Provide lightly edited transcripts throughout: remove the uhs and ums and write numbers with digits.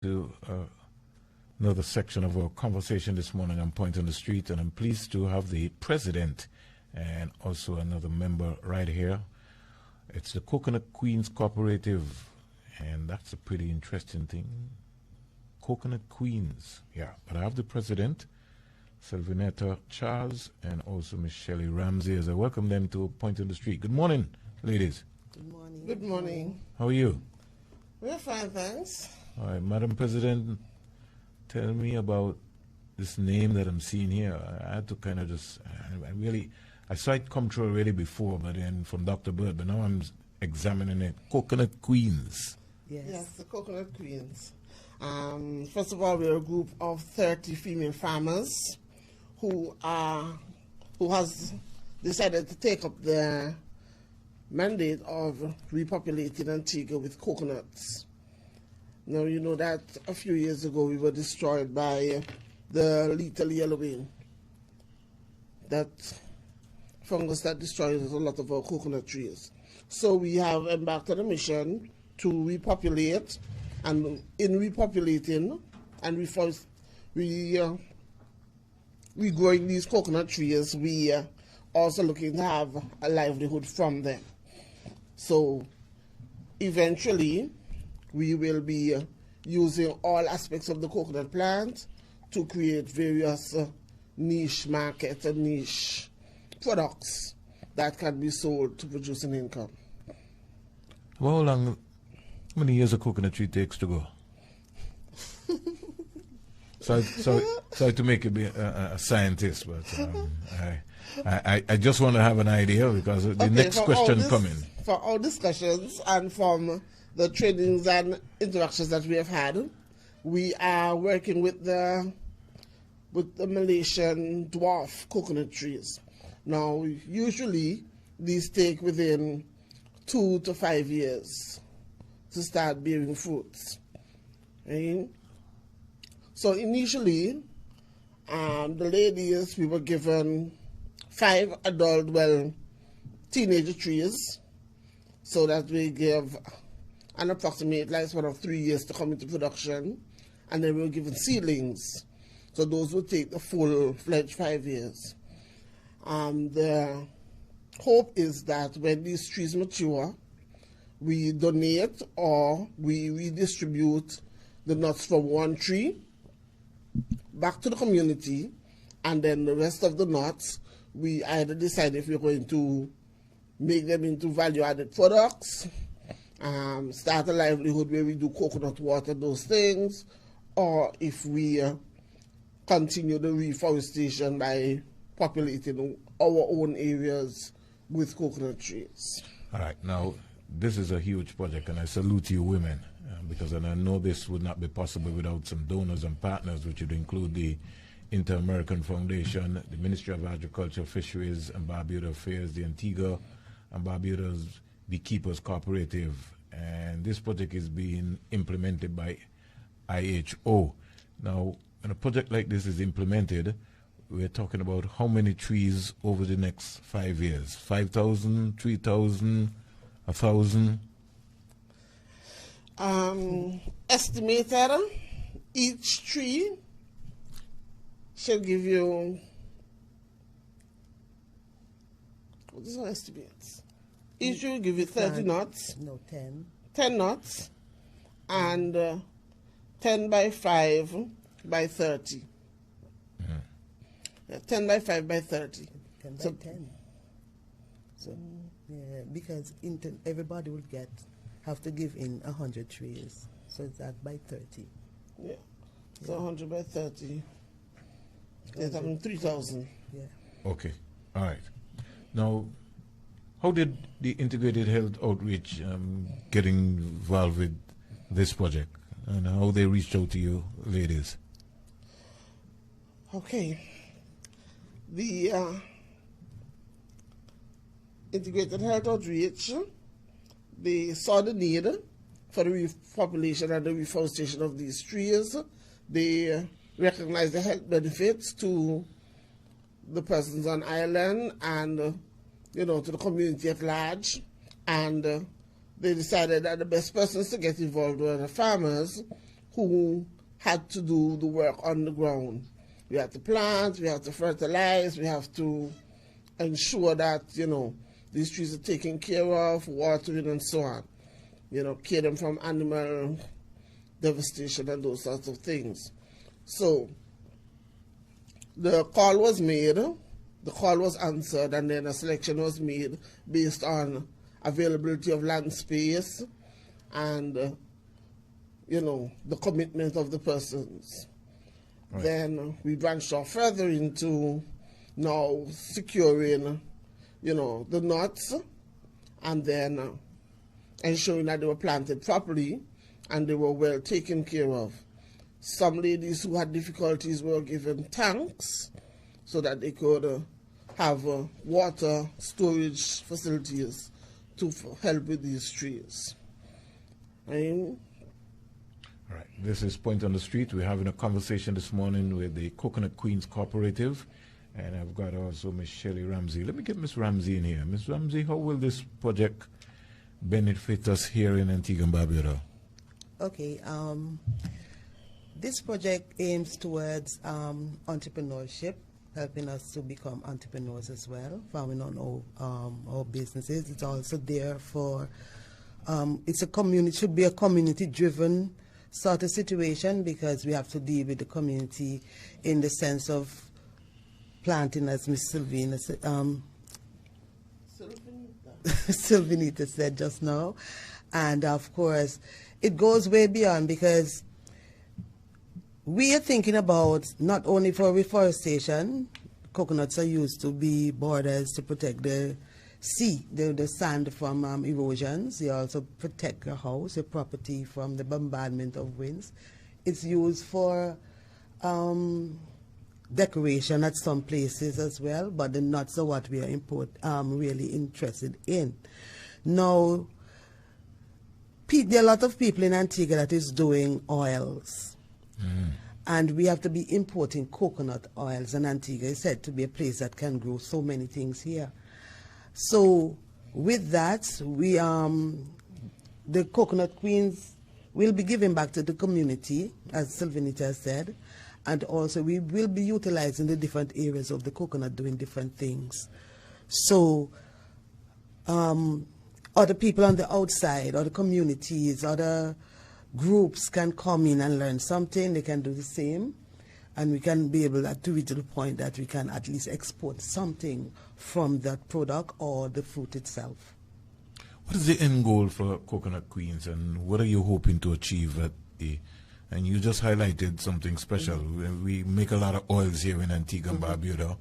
to another section of our conversation this morning on Point on the Street, and I'm pleased to have the president and also another member right here. It's the Coconut Queens Cooperative, and that's a pretty interesting thing. Coconut Queens, yeah. But I have the president, Sylvanetta Charles, and also Miss Shelley Ramsey, as I welcome them to Point on the Street. Good morning, ladies. Good morning. Good morning. How are you? We're fine, thanks. All right, Madam President, tell me about this name that I'm seeing here. I had to kind of just, I saw it come through already before, but then from Dr. Bird, but now I'm examining it. Coconut Queens. Yes, the Coconut Queens. First of all, we're a group of 30 female farmers who has decided to take up the mandate of repopulating Antigua with coconuts. Now, you know that a few years ago we were destroyed by the lethal yellowing, that fungus that destroys a lot of our coconut trees. So we have embarked on a mission to repopulate, and in repopulating and regrowing these coconut trees, we also looking to have a livelihood from them. So eventually we will be using all aspects of the coconut plant to create various niche markets and niche products that can be sold to produce an income. Well, how many years a coconut tree takes to go? Sorry to make you be a scientist, but I just want to have an idea because the next question coming. For our discussions and from the trainings and interactions that we have had, we are working with the Malaysian dwarf coconut trees. Now, usually these take within 2 to 5 years to start bearing fruits. Right? So initially, the ladies, we were given 5 adult, teenager trees, so that we give an approximate lifespan of 3 years to come into production, and then we were given seedlings. So those would take the full-fledged 5 years. The hope is that when these trees mature, we donate or we redistribute the nuts from one tree back to the community, and then the rest of the nuts, we either decide if we're going to make them into value-added products, start a livelihood where we do coconut water, those things, or if we continue the reforestation by populating our own areas with coconut trees. All right, now this is a huge project, and I salute you women, because I know this would not be possible without some donors and partners, which would include the InterAmerican Foundation, the Ministry of Agriculture, Fisheries and Barbuda Affairs, the Antigua and Barbuda's Beekeepers Cooperative, and this project is being implemented by IHO. Now, when a project like this is implemented, we're talking about how many trees over the next 5 years? 5,000, 3,000, 1,000? Estimated, each tree should give you, what is our estimates? Each tree will give you 30 nuts. No, 10. 10 nuts, and 10 by 5 by 30. Yeah, 10 by 5 by 30. 10 by 10. So, yeah, because everybody will have to give in 100 trees. So it's that by 30. Yeah. So 100 by 30. They're talking 3,000. Yeah. Okay, all right. Now, how did the Integrated Health Outreach get involved with this project, and how they reached out to you ladies? Okay. The Integrated Health Outreach, they saw the need for the repopulation and the reforestation of these trees. They recognized the health benefits to the persons on island and to the community at large, and they decided that the best persons to get involved were the farmers who had to do the work on the ground. We have to plant, we have to fertilize, we have to ensure that, these trees are taken care of, watering and so on. Care them from animal devastation and those sorts of things. So the call was made, the call was answered, and then a selection was made based on availability of land space and, the commitment of the persons. Right. Then we branched off further into now securing, the nuts, and then ensuring that they were planted properly and they were well taken care of. Some ladies who had difficulties were given tanks so that they could have water storage facilities to help with these trees. All right, this is Point on the Street. We're having a conversation this morning with the Coconut Queens Cooperative, and I've got also Miss Shelley Ramsey. Let me get Miss Ramsey in here. Miss Ramsey, how will this project benefit us here in Antigua and Barbuda? Okay, this project aims towards entrepreneurship, helping us to become entrepreneurs as well, farming on our businesses. It's also there for, should be a community-driven sort of situation, because we have to deal with the community in the sense of planting, as Ms. Sylvanita said just now. And of course, it goes way beyond, because we are thinking about not only for reforestation. Coconuts are used to be borders to protect the sea, the sand from erosions. They also protect your house, your property from the bombardment of winds. It's used for decoration at some places as well, but the nuts are what we are really interested in. Now, there are a lot of people in Antigua that is doing oils. And we have to be importing coconut oils, and Antigua is said to be a place that can grow so many things here. So with that, we the Coconut Queens will be giving back to the community, as Sylvanita said, and also we will be utilizing the different areas of the coconut doing different things. So other people on the outside, other communities, other groups can come in and learn something. They can do the same, and we can be able to reach to the point that we can at least export something from that product or the fruit itself. What is the end goal for Coconut Queens, and what are you hoping to achieve at the? And you just highlighted something special. We make a lot of oils here in Antigua and Barbuda,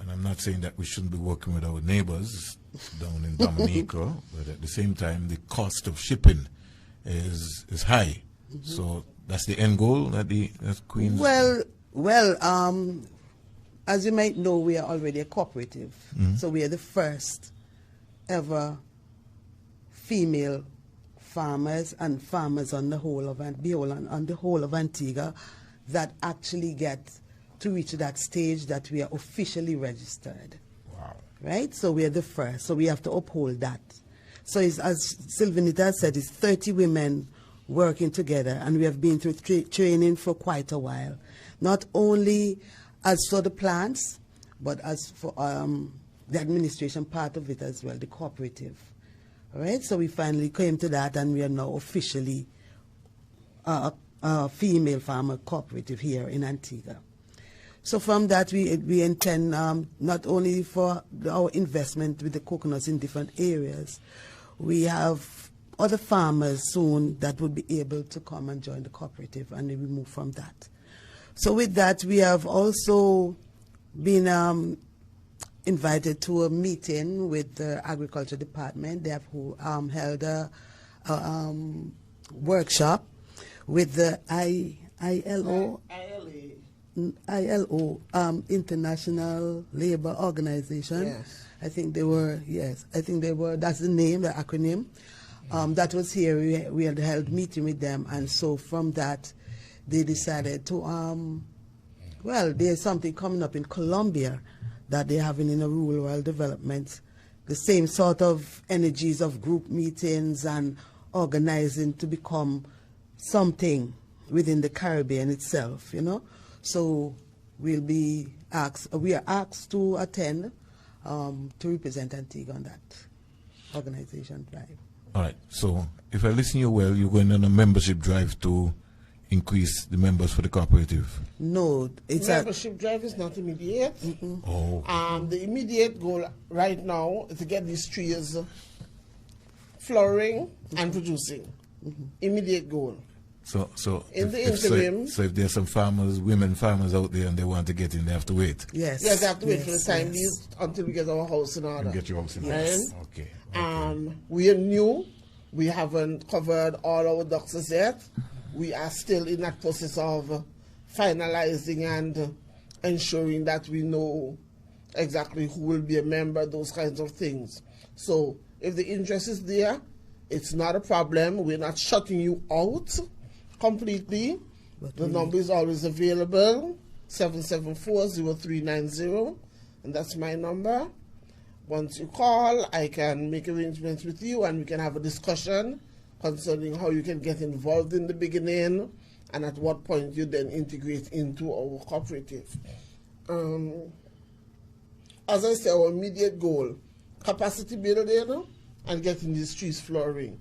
and I'm not saying that we shouldn't be working with our neighbors down in Dominica, but at the same time, the cost of shipping is high. So that's the end goal that Queens. Well, as you might know, we are already a cooperative, so we are the first ever female farmers and farmers on the whole of Antigua that actually get to reach that stage that we are officially registered. Wow! Right, so we are the first, so we have to uphold that. So it's, as Sylvanita said, it's 30 women working together, and we have been through training for quite a while. Not only as for the plants, but as for the administration part of it as well, the cooperative. All right, so we finally came to that, and we are now officially a female farmer cooperative here in Antigua. So from that, we intend not only for our investment with the coconuts in different areas, we have other farmers soon that will be able to come and join the cooperative, and we move from that. So with that, we have also been invited to a meeting with the Agriculture Department. They have held a workshop with the ILO, International Labor Organization. Yes. I think they were, that's the name, the acronym. That was here. We had held meeting with them, and so from that, they decided to, there's something coming up in Colombia that they're having in a rural development. The same sort of energies of group meetings and organizing to become something within the Caribbean itself, you know. So we'll be asked, we are asked to attend to represent Antigua on that organization drive. All right. So if I listen you well, you're going on a membership drive to increase the members for the cooperative. No, it's membership drive is not immediate. Oh. The immediate goal right now is to get these trees flowering and producing. Immediate goal. So in the interim, so if there's some farmers, women farmers out there and they want to get in, they have to wait. Yes. Yes, they have to wait for the Yes, time yes. being until we get our house in order. And get your house in Right? Okay. We are new. We haven't covered all our ducks as yet. We are still in that process of finalizing and ensuring that we know exactly who will be a member, those kinds of things. So if the interest is there, it's not a problem. We're not shutting you out completely. But The number is always available, 774-0390, and that's my number. Once you call, I can make arrangements with you and we can have a discussion concerning how you can get involved in the beginning and at what point you then integrate into our cooperative. As I say, our immediate goal, capacity building and getting these trees flowering.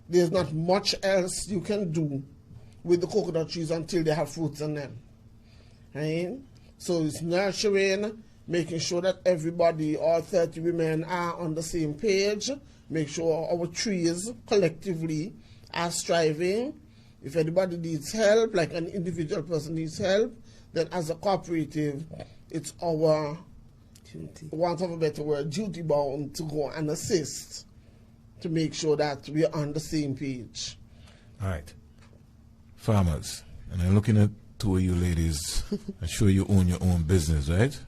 There's not much else you can do with the coconut trees until they have fruits on them. Right? So it's nurturing, making sure that everybody, all 30 women, are on the same page, make sure our trees collectively are striving. If anybody needs help, like an individual person needs help, then as a cooperative, it's our Duty. want of a better word, duty bound to go and assist to make sure that we are on the same page. All right. Farmers, and I'm looking at two of you ladies. I'm sure you own your own business, right?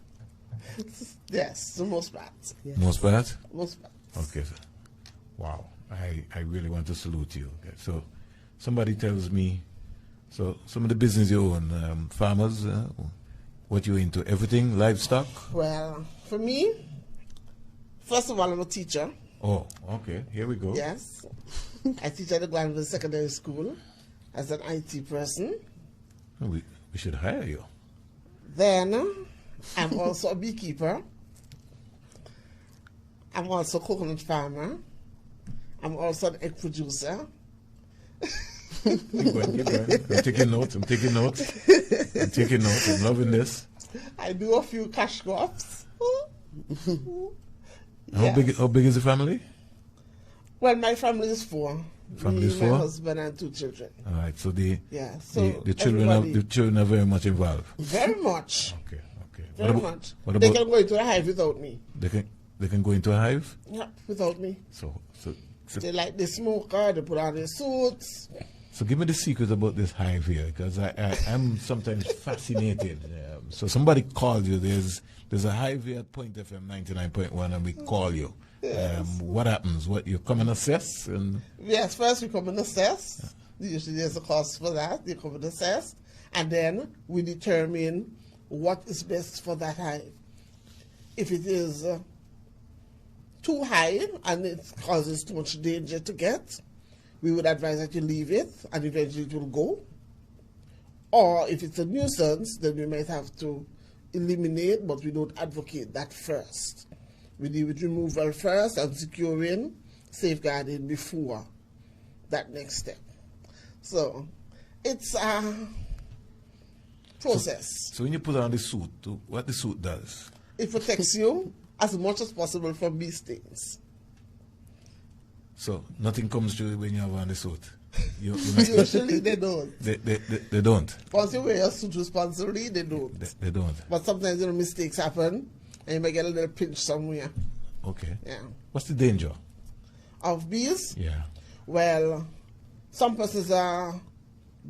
Yes, the most part. Yes. Most part? Most part. Okay, sir. Wow. I really want to salute you. Okay. So somebody tells me, so some of the business you own, farmers, what you're into, everything, livestock? Well, for me, first of all, I'm a teacher. Oh, okay. Here we go. Yes. I teach at the Granville Secondary School as an IT person. We should hire you. Then I'm also a beekeeper. I'm also a coconut farmer. I'm also an egg producer. Keep going. I'm taking notes. I'm loving this. I do a few cash crops. How big is the family? Well, my family is four. Family is Me, four? my husband and two children. All right. So the children children are very much involved. Very much. Okay. Very much. What They about can go into a hive without me. they can go into a hive? Yeah, without me. So They like the smoker, they put on their suits. So give me the secret about this hive here, because I'm sometimes fascinated. So somebody called you. There's a hive here at Point FM 99.1, and we call you. Yes. What happens? What you come and assess? And Yes, first we come and assess. Usually there's a cost for that. They come and assess. And then we determine what is best for that hive. If it is too high and it causes too much danger to get, we would advise that you leave it and eventually it will go. Or if it's a nuisance, then we might have to eliminate, but we don't advocate that first. We deal with removal first and securing, safeguarding before that next step. So it's a process. so when you put on the suit, what the suit does? It protects you as much as possible from bee stings. So nothing comes to you when you have on the suit. Usually Usually they don't. They don't. Once you wear your suit responsibly, they don't. They don't. But sometimes mistakes happen and you may get a little pinch somewhere. Okay. Yeah. What's the danger? Of bees? Yeah. Well, some persons are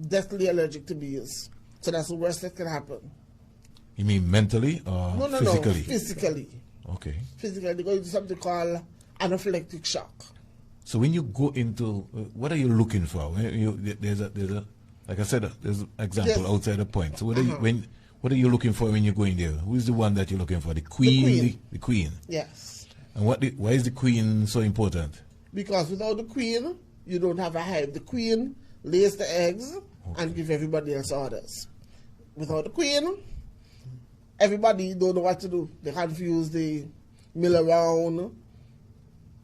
deathly allergic to bees. So that's the worst that can happen. You mean mentally or No, physically? physically. Okay. Physically, they go into something called anaphylactic shock. So when you go into, what are you looking for? There's a, like I said, there's an example Yes. outside the point. So what are you looking for when you go in there? Who is the one that you're looking for? The queen? The queen. Yes. And why is the queen so important? Because without the queen, you don't have a hive. The queen lays the eggs and give everybody else orders. Without the queen, everybody don't know what to do. They're confused, they mill around.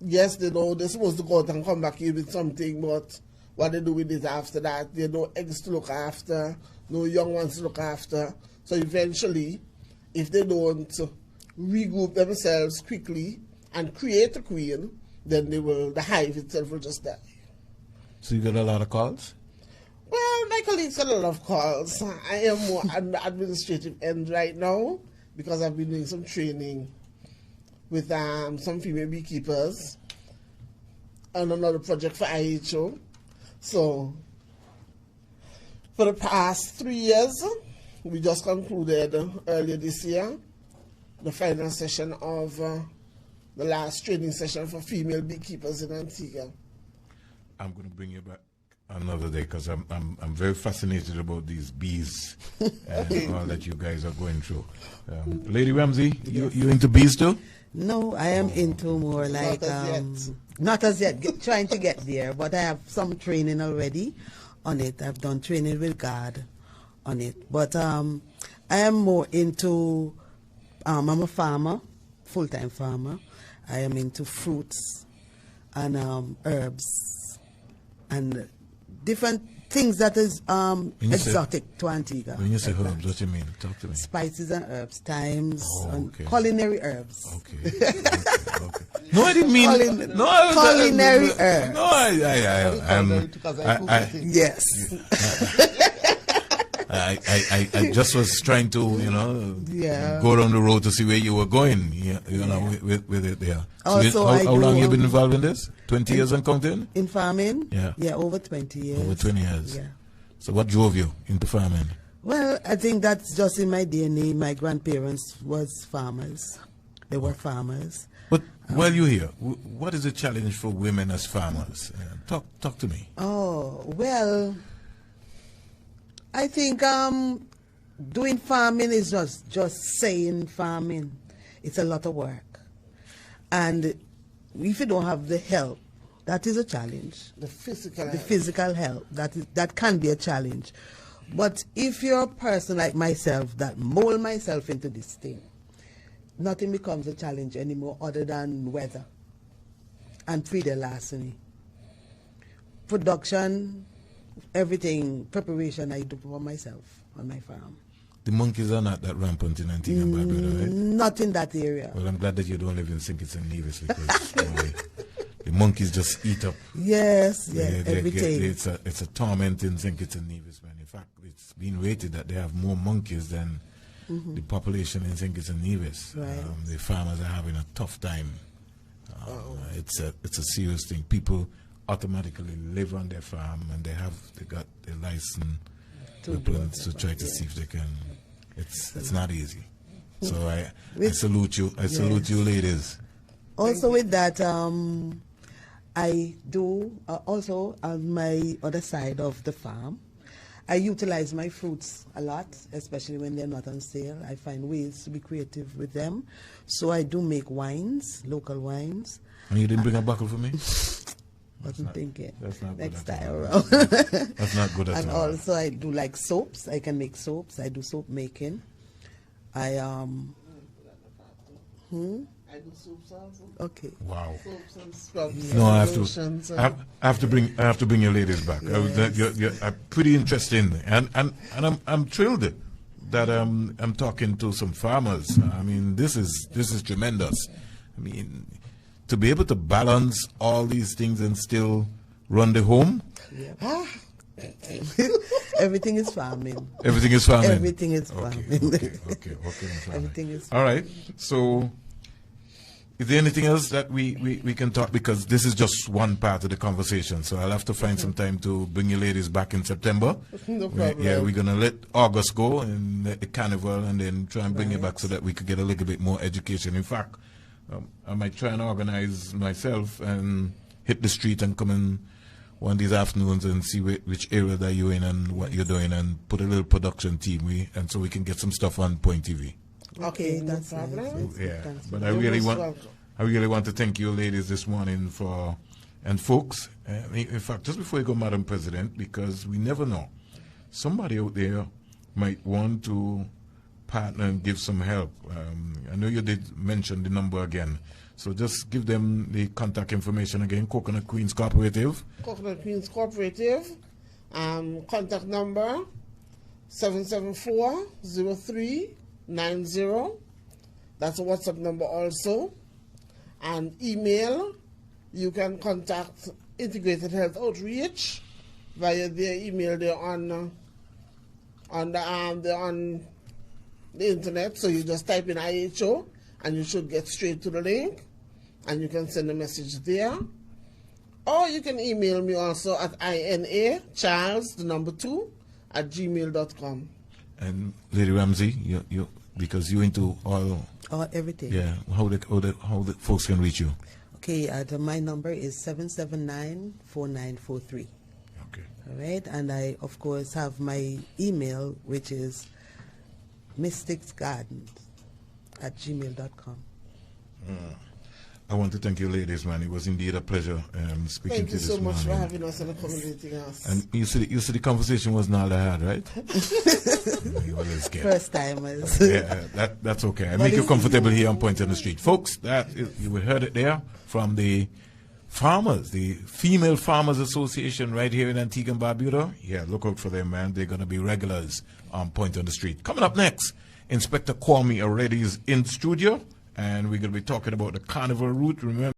Yes, they know they're supposed to go out and come back here with something, but what they do with it after that, there are no eggs to look after, no young ones to look after. So eventually, if they don't regroup themselves quickly and create a queen, then the hive itself will just die. So you got a lot of calls? Well, my colleagues got a lot of calls. I am more on the administrative end right now because I've been doing some training with some female beekeepers on another project for IHO. So, for the past 3 years, we just concluded earlier this year the final session of the last training session for female beekeepers in Antigua. I'm going to bring you back another day because I'm very fascinated about these bees and all that you guys are going through. Lady Ramsey, you into bees too? No, I am into more like not as yet, trying to get there, but I have some training already on it. I've done training with God on it, but I am more into. I'm a farmer, full-time farmer. I am into fruits and herbs and different things that is exotic to Antigua. When you say herbs, what do you mean? Talk to me. Spices and herbs, thymes, and culinary herbs. Okay. Okay. No, I didn't mean culinary herbs. No, yes. I just was trying to, go down the road to see where you were going, with it there. So Also, how long have you been involved in this? 20 years and counting? In farming? Yeah. Yeah, over 20 years. Over 20 years. Yeah. So what drove you into farming? Well, I think that's just in my DNA. My grandparents was farmers. They were farmers. But while you're here, what is the challenge for women as farmers? Talk to me. Oh, well, I think doing farming is just saying farming. It's a lot of work. And if you don't have the help, that is a challenge. The physical help, that can be a challenge. But if you're a person like myself that mold myself into this thing, nothing becomes a challenge anymore other than weather and pre-larceny. Production, everything, preparation I do for myself on my farm. The monkeys are not that rampant in Antigua and Barbuda, right? Not in that area. Well, I'm glad that you don't live in St. Kitts and Nevis because the monkeys just eat up. Yes, everything. It's a torment in St. Kitts and Nevis, man. In fact, it's been rated that they have more monkeys than the population in St. Kitts and Nevis. Right. The farmers are having a tough time. It's a serious thing. People automatically live on their farm and they got their license to try to see if they can. It's not easy. So I salute you. I salute you, ladies. Also with that, I do also on my other side of the farm, I utilize my fruits a lot, especially when they're not on sale. I find ways to be creative with them. So I do make wines, local wines. And you didn't bring a buckle for me? Wasn't thinking. That's not next good time around. That's not good at and all. And also I do like soaps. I can make soaps. I do soap making. I do soaps also. Okay. Wow. Soaps and scrubs. No, I have to bring your ladies back. Yes. You're pretty interesting, and I'm thrilled that I'm talking to some farmers. I mean, this is tremendous. I mean, to be able to balance all these things and still run the home. Yeah. Everything is farming. Everything is farming. Everything is farming. Okay. Everything is farming. All right. So, is there anything else that we can talk? Because this is just one part of the conversation. So I'll have to find some time to bring you ladies back in September. No problem. We're going to let August go and let the carnival and then try and bring you back so that we could get a little bit more education. In fact, I might try and organize myself and hit the street and come in one of these afternoons and see which area that you're in and what you're doing and put a little production team and so we can get some stuff on Point TV. Okay, that's no problem. nice. Yeah, but I really want to thank you ladies this morning for And folks, in fact, just before you go, Madam President, because we never know, somebody out there might want to partner and give some help. I know you did mention the number again. So just give them the contact information again. Coconut Queens Cooperative. Coconut Queens Cooperative. Contact number 774-0390. That's a WhatsApp number also. And email, you can contact Integrated Health Outreach via their email. They're on the internet. So you just type in IHO and you should get straight to the link. And you can send a message there. Or you can email me also at inacharles2@gmail.com. And Lady Ramsey, you because you're into all everything. Yeah, how the folks can reach you. Okay, my number is 779-4943. Okay. All right, and I of course have my email, which is mysticsgardens@gmail.com. I want to thank you, ladies, man. It was indeed a pleasure speaking to you this morning. Thank you so much for having us and accommodating us. And you see the conversation wasn't all I had, right? You were a little scared. First timers. Yeah, that's okay. I make you comfortable here on Point on the Street. Folks, you heard it there from the farmers, the Female Farmers Association right here in Antigua and Barbuda. Yeah, look out for them, man. They're going to be regulars on Point on the Street. Coming up next, Inspector Kwame already is in studio. And we're going to be talking about the carnival route. Remember.